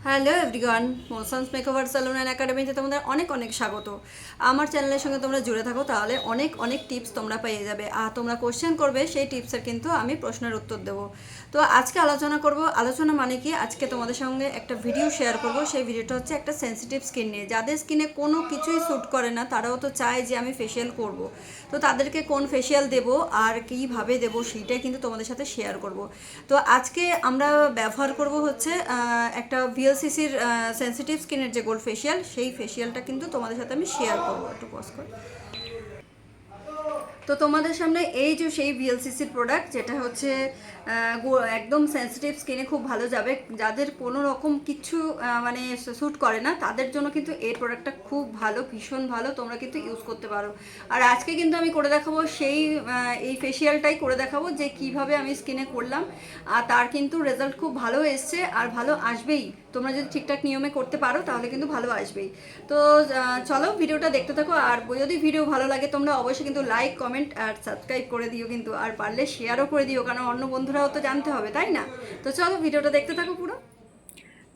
Hello everyone, Motions makeover salon and একাডেমিতে তোমাদের অনেক অনেক স্বাগত। আমার চ্যানেলের সঙ্গে তোমরা জুড়ে থাকো, তাহলে অনেক অনেক টিপস তোমরা পেয়ে যাবে। আর তোমরা কোশ্চেন করবে, সেই টিপসের কিন্তু আমি প্রশ্নের উত্তর দেবো। তো আজকে আলোচনা মানে কি, আজকে তোমাদের সঙ্গে একটা ভিডিও শেয়ার করব। সেই ভিডিওটা হচ্ছে একটা সেন্সিটিভ স্কিন নিয়ে। যাদের স্কিনে কোনো কিছুই স্যুট করে না, তারাও তো চায় যে আমি ফেসিয়াল করব। তো তাদেরকে কোন ফেসিয়াল দেবো আর কীভাবে দেবো সেইটাই কিন্তু তোমাদের সাথে শেয়ার করব। তো আজকে আমরা ব্যবহার করব হচ্ছে একটা ভিএলসিসির সেন্সিটিভ স্কিনের যে গোল্ড ফেসিয়াল, সেই ফেসিয়ালটা কিন্তু তোমাদের সাথে আমি শেয়ার করবো। একটু পজ করে। তো তোমাদের সামনে এই যে সেই ভিএলসিসির প্রোডাক্ট, যেটা হচ্ছে একদম সেন্সিটিভ স্কিনে খুব ভালো যাবে। যাদের কোনো রকম কিছু মানে স্যুট করে না, তাদের জন্য কিন্তু এই প্রোডাক্টটা খুব ভালো, ভীষণ ভালো। তোমরা কিন্তু ইউজ করতে পারো। আর আজকে কিন্তু আমি করে দেখাবো সেই এই ফেসিয়ালটাই করে দেখাবো, যে কিভাবে আমি স্কিনে করলাম। আর তার কিন্তু রেজাল্ট খুব ভালো এসছে, আর ভালো আসবেই। তোমরা যদি ঠিকঠাক নিয়মে করতে পারো, তাহলে কিন্তু ভালো আসবেই। তো চলো ভিডিওটা দেখতে থাকো। আর যদি ভিডিও ভালো লাগে, তোমরা অবশ্যই কিন্তু লাইক, কমেন্ট আর সাবস্ক্রাইব করে দিও কিন্তু। আর পারলে শেয়ারও করে দিও, কারণ অন্য বন্ধুরাও তো জানতে হবে, তাই না? তো চলো ভিডিওটা দেখতে থাকো পুরো।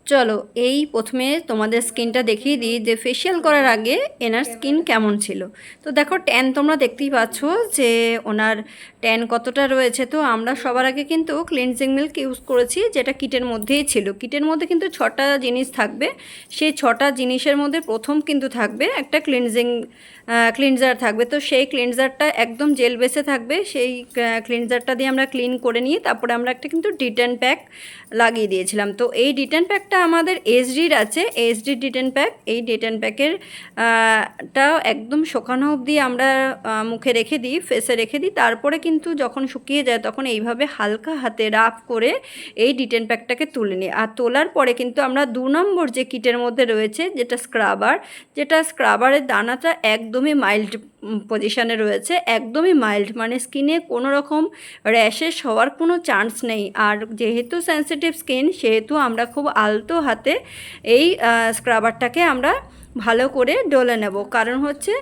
চলো এই প্রথমে তোমাদের স্কিনটা দেখিয়ে দিই যে ফেসিয়াল করার আগে এনার স্কিন কেমন ছিল। তো দেখো, ট্যান তোমরা দেখতেই পাচ্ছ যে ওনার ট্যান কতটা রয়েছে। তো আমরা সবার আগে কিন্তু ক্লিনজিং মিল্ক ইউজ করেছি, যেটা কিটের মধ্যেই ছিল। কিটের মধ্যে কিন্তু 6টা জিনিস থাকবে। সেই 6টা জিনিসের মধ্যে প্রথম কিন্তু থাকবে একটা ক্লিনজার থাকবে। তো সেই ক্লিনজারটা একদম জেল বেসে থাকবে। সেই ক্লিনজারটা দিয়ে আমরা ক্লিন করে নিয়ে তারপরে আমরা একটা কিন্তু ডিটেন প্যাক লাগিয়ে দিয়েছিলাম। তো এই ডিটেন প্যাকটা আমাদের এইচডির আছে, এইচডি ডিটেন প্যাক। এই ডিটেন প্যাকের টা একদম শুকানো অবধি আমরা মুখে রেখে দিই, ফেসে রেখে দিই। তারপরে কিন্তু যখন শুকিয়ে যায়, তখন এইভাবে হালকা হাতে রাফ করে এই ডিটেন প্যাকটাকে তুলে নিই। আর তোলার পরে কিন্তু আমরা 2 নম্বর যে কিটের মধ্যে রয়েছে, যেটা স্ক্রাবারের দানাটা একদমই মাইল্ড পজিশানে রয়েছে, একদমই মাইল্ড, মানে স্কিনে কোনো রকম র্যাশেস হওয়ার কোনো চান্স নেই। আর যেহেতু সেন্সিটিভ স্কিন, সেহেতু আমরা খুব আলতো হাতে এই স্ক্রাবারটাকে আমরা ভালো করে ডলে নেব। কারণ হচ্ছে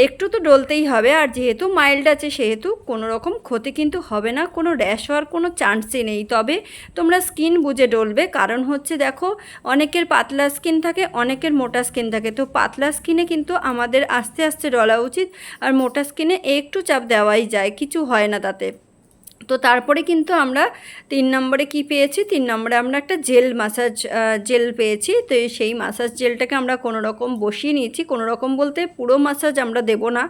একটু তো ডলতেই হবে। আর যেহেতু মাইল্ড আছে, সেহেতু কোনো রকম ক্ষতি কিন্তু হবে না, কোনো র্যাশ হওয়ার কোনো চান্সই নেই। তবে তোমরা স্কিন বুঝে ডলবে। কারণ হচ্ছে দেখো, অনেকের পাতলা স্কিন থাকে, অনেকের মোটা স্কিন থাকে। তো পাতলা স্কিনে কিন্তু আমাদের আস্তে আস্তে ডলা উচিত, আর মোটা স্কিনে একটু চাপ দেওয়াই যায়, কিছু হয় না তাতে। তো তারপরে কিন্তু আমরা 3 নম্বরে কি পেয়েছি, 3 নম্বরে আমরা একটা জেল পেয়েছি। তো সেই মাসাজ জেলটাকে আমরা কোনো রকম বসিয়ে নিয়েছি। কোনো রকম বলতে পুরো মাসাজ আমরা দেব না,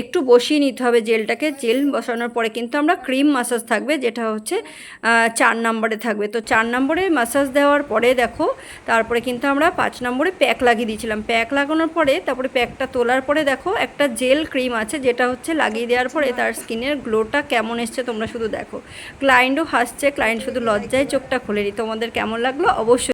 একটু বসিয়ে নিতে হবে জেলটাকে। জেল বসানোর পরে কিন্তু আমরা ক্রিম মাসাজ থাকবে, যেটা হচ্ছে 4 নম্বরে থাকবে। তো 4 নম্বরে মাসাজ দেওয়ার পরে দেখো, তারপরে কিন্তু আমরা 5 নম্বরে প্যাক লাগিয়ে দিয়েছিলাম। প্যাক লাগানোর পরে তারপরে প্যাকটা তোলার পরে দেখো, একটা জেল ক্রিম আছে, যেটা হচ্ছে লাগিয়ে দেওয়ার পরে তার স্কিনের গ্লোটা কেমন এসছে তোমরা শুধু দেখো। ক্লায়েন্টও হাসছে, ক্লায়েন্ট শুধু লজ্জায় চোখটা খুলেনি। তোমাদের কেমন লাগলো অবশ্যই